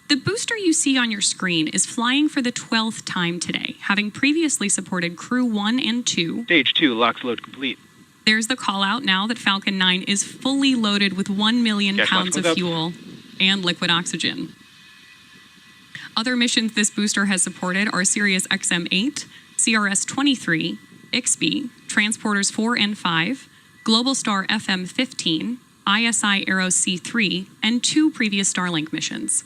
The booster you see on your screen is flying for the 12th time today, having previously supported Crew 1 and 2. Stage 2, LOX load complete. There's the call out now that Falcon 9 is fully loaded with 1 million pounds of fuel and liquid oxygen. Other missions this booster has supported are Sirius XM-8, CRS-23, IXBE, Transporters 4 and 5, Globalstar FM-15, ISI Aero C3, and 2 previous Starlink missions.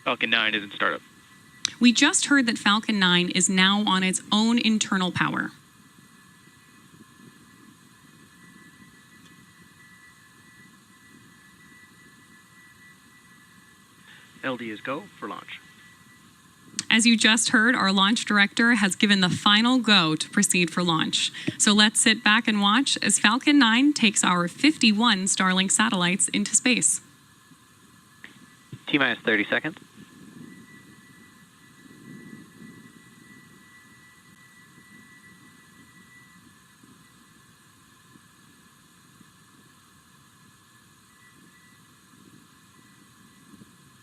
Falcon 9 is in startup. We just heard that Falcon 9 is now on its own internal power. LD is go for launch. As you just heard, our launch director has given the final go to proceed for launch. So let's sit back and watch as Falcon 9 takes our 51 Starlink satellites into space. T-minus 30 seconds.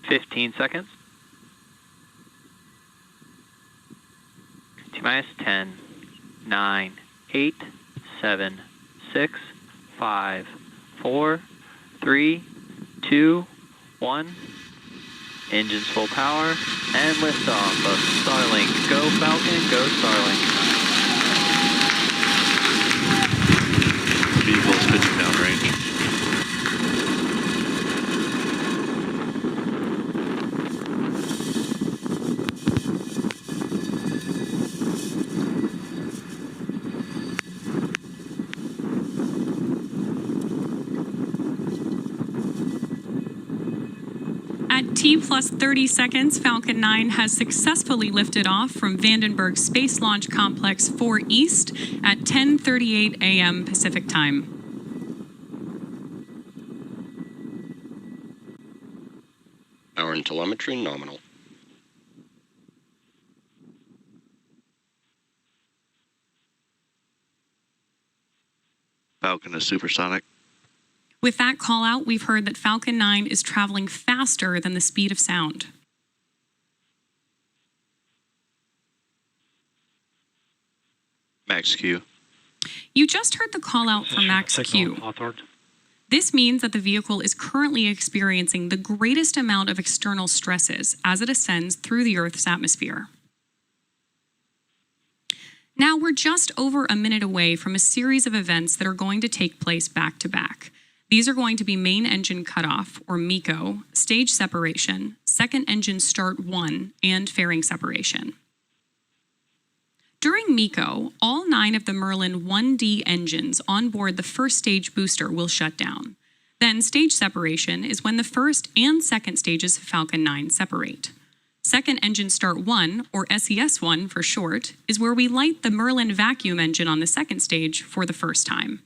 Fifteen seconds. T-minus 10, 9, 8, 7, 6, 5, 4, 3, 2, 1. Engines full power and liftoff of Starlink. Go Falcon, go Starlink. Vehicle's pitching downrange. At T plus 30 seconds, Falcon 9 has successfully lifted off from Vandenberg Space Launch Complex 4 East at 10:38 a.m. Pacific Time. Power and telemetry nominal. Falcon is supersonic. With that call out, we've heard that Falcon 9 is traveling faster than the speed of sound. Max Q. You just heard the call out for Max Q. This means that the vehicle is currently experiencing the greatest amount of external stresses as it ascends through the Earth's atmosphere. Now, we're just over a minute away from a series of events that are going to take place back to back. These are going to be main engine cutoff, or MECO, stage separation, second engine start 1, and fairing separation. During MECO, all 9 of the Merlin 1D engines on board the first stage booster will shut down. Then stage separation is when the first and second stages of Falcon 9 separate. Second engine start 1, or SES1 for short, is where we light the Merlin vacuum engine on the second stage for the first time.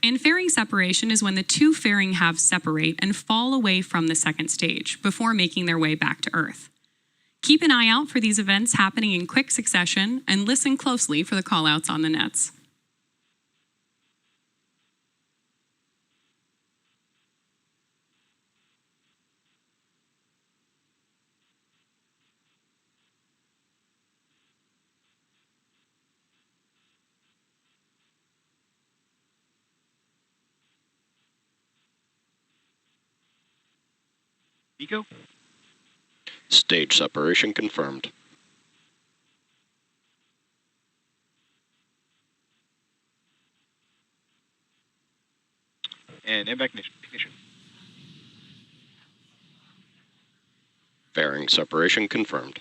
And fairing separation is when the 2 fairing halves separate and fall away from the second stage before making their way back to Earth. Keep an eye out for these events happening in quick succession and listen closely for the callouts on the nets. MECO? Stage separation confirmed. And impact ignition. Fairing separation confirmed.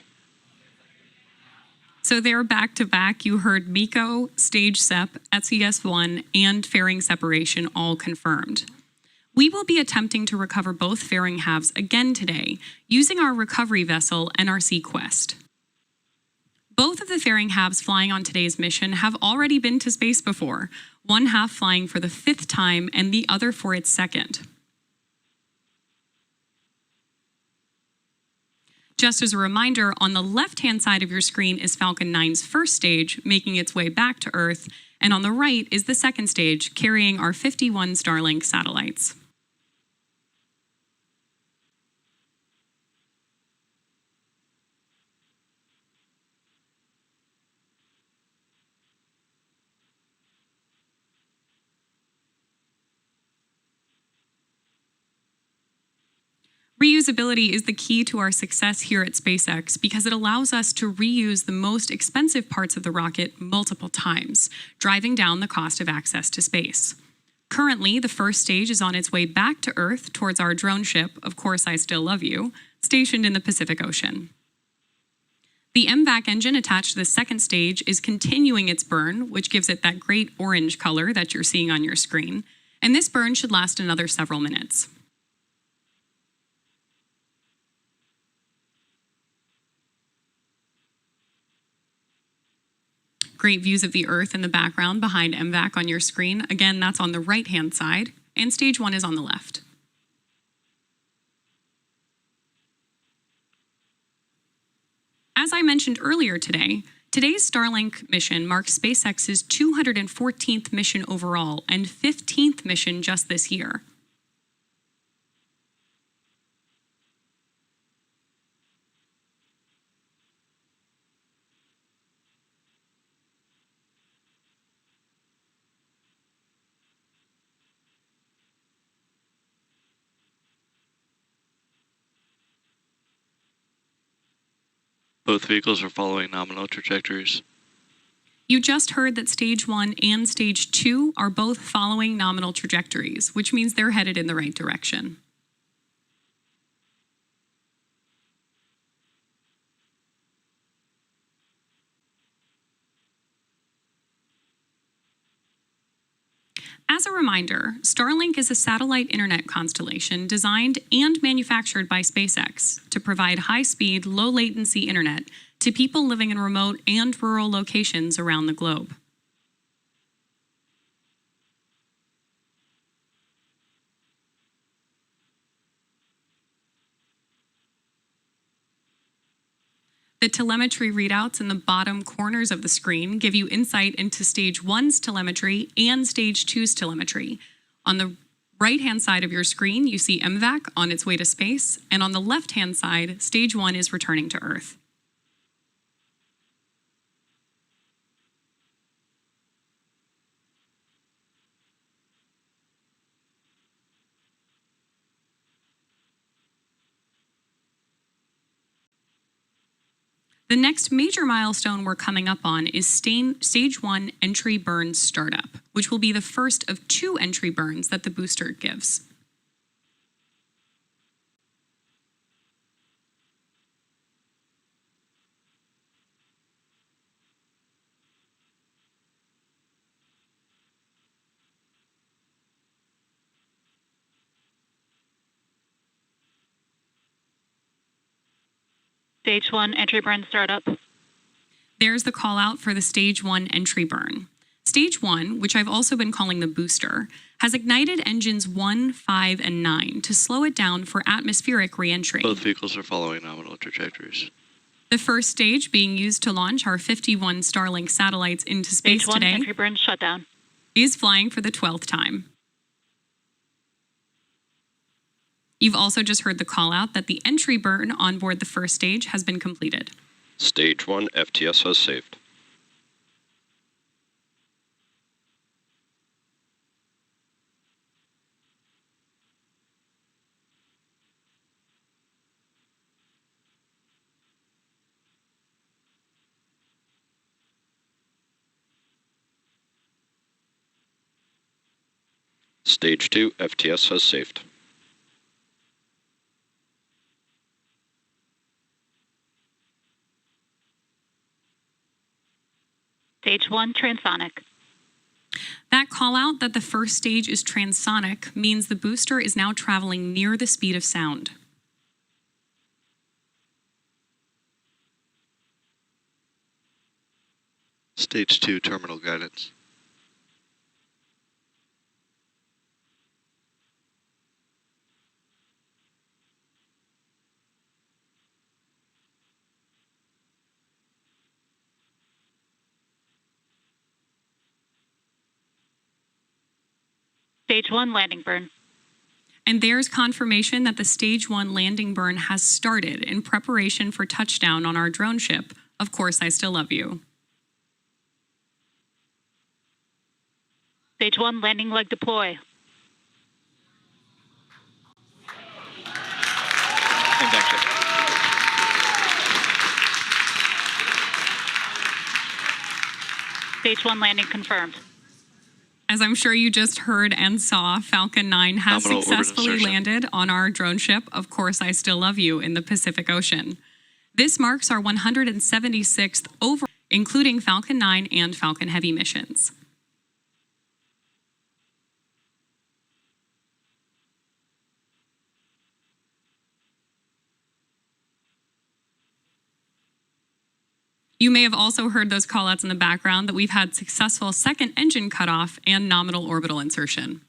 So they're back to back. You heard MECO, stage sep, SES1, and fairing separation all confirmed. We will be attempting to recover both fairing halves again today using our recovery vessel NRC Quest. Both of the fairing halves flying on today's mission have already been to space before, one half flying for the 5th time and the other for its 2nd. Just as a reminder, on the left-hand side of your screen is Falcon 9's first stage, making its way back to Earth, and on the right is the second stage, carrying our 51 Starlink satellites. Reusability is the key to our success here at SpaceX because it allows us to reuse the most expensive parts of the rocket multiple times, driving down the cost of access to space. Currently, the first stage is on its way back to Earth towards our drone ship, Of Course I Still Love You, stationed in the Pacific Ocean. The MVAC engine attached to the second stage is continuing its burn, which gives it that great orange color that you're seeing on your screen, and this burn should last another several minutes. Great views of the Earth in the background behind MVAC on your screen. Again, that's on the right-hand side, and stage 1 is on the left. As I mentioned earlier today, today's Starlink mission marks SpaceX's 214th mission overall and 15th mission just this year. Both vehicles are following nominal trajectories. You just heard that stage 1 and stage 2 are both following nominal trajectories, which means they're headed in the right direction. As a reminder, Starlink is a satellite internet constellation designed and manufactured by SpaceX to provide high-speed, low-latency internet to people living in remote and rural locations around the globe. The telemetry readouts in the bottom corners of the screen give you insight into stage 1's telemetry and stage 2's telemetry. On the right-hand side of your screen, you see MVAC on its way to space, and on the left-hand side, stage 1 is returning to Earth. The next major milestone we're coming up on is stage 1 entry burn startup, which will be the first of 2 entry burns that the booster gives. Stage 1 entry burn startup. There's the call out for the stage 1 entry burn. Stage 1, which I've also been calling the booster, has ignited engines 1, 5, and 9 to slow it down for atmospheric re-entry. Both vehicles are following nominal trajectories. The first stage, being used to launch our 51 Starlink satellites into space Stage 1 today, entry burn shutdown. is flying for the 12th time. You've also just heard the call out that the entry burn on board the first stage has been completed. Stage 1 FTS has saved. Stage 2 FTS has saved. Stage 1 transonic. That call out that the first stage is transonic means the booster is now traveling near the speed of sound. Stage 2 terminal guidance. Stage 1 landing burn. And there's confirmation that the Stage 1 landing burn has started in preparation for touchdown on our drone ship. Of course, I still love you. Stage 1 landing leg deploy. And back check. Stage 1 landing confirmed. As I'm sure you just heard and saw, Falcon 9 has Nominal orbit successfully insertion. landed on our drone ship, Of Course I Still Love You, in the Pacific Ocean. This marks our 176th over, including Falcon 9 and Falcon Heavy missions. You may have also heard those callouts in the background that we've had successful second engine cutoff and nominal orbital insertion.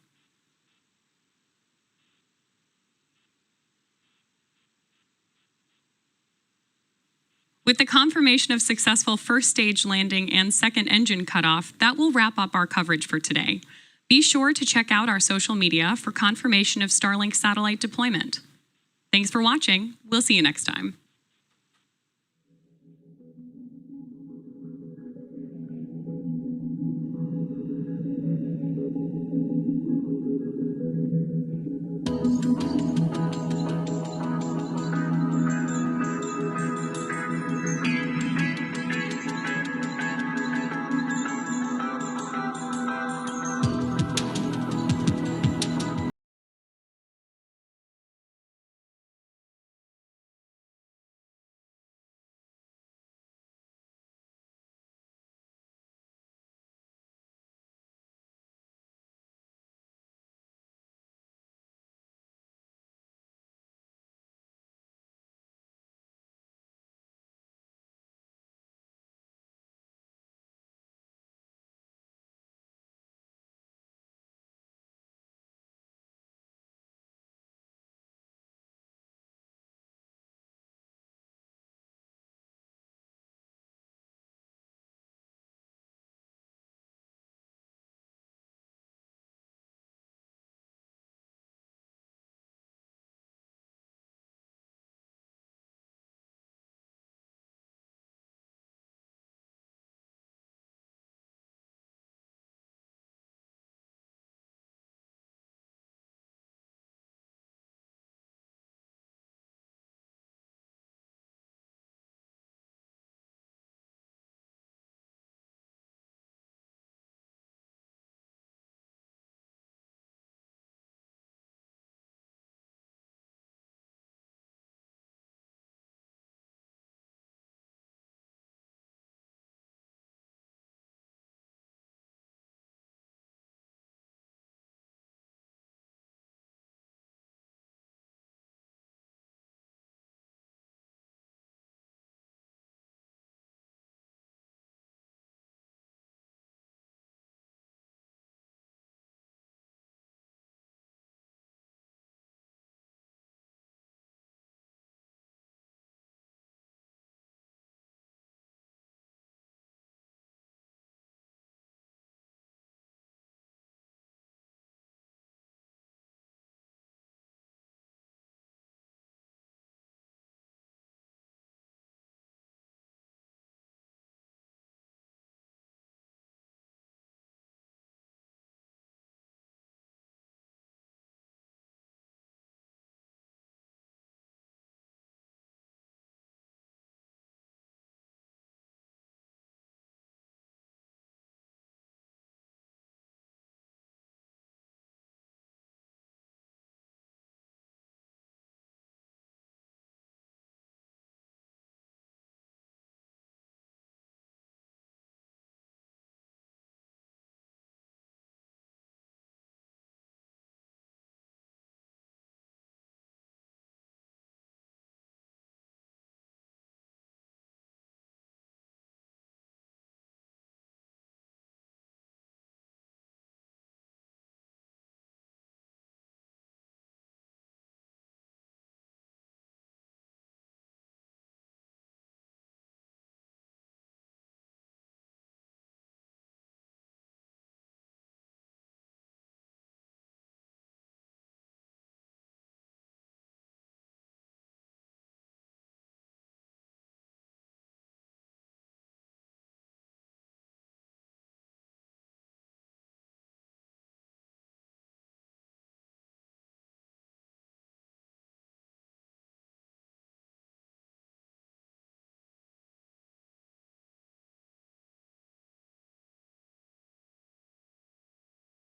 With the confirmation of successful first stage landing and second engine cutoff, that will wrap up our coverage for today. Be sure to check out our social media for confirmation of Starlink satellite deployment. Thanks for watching. We'll see you next time.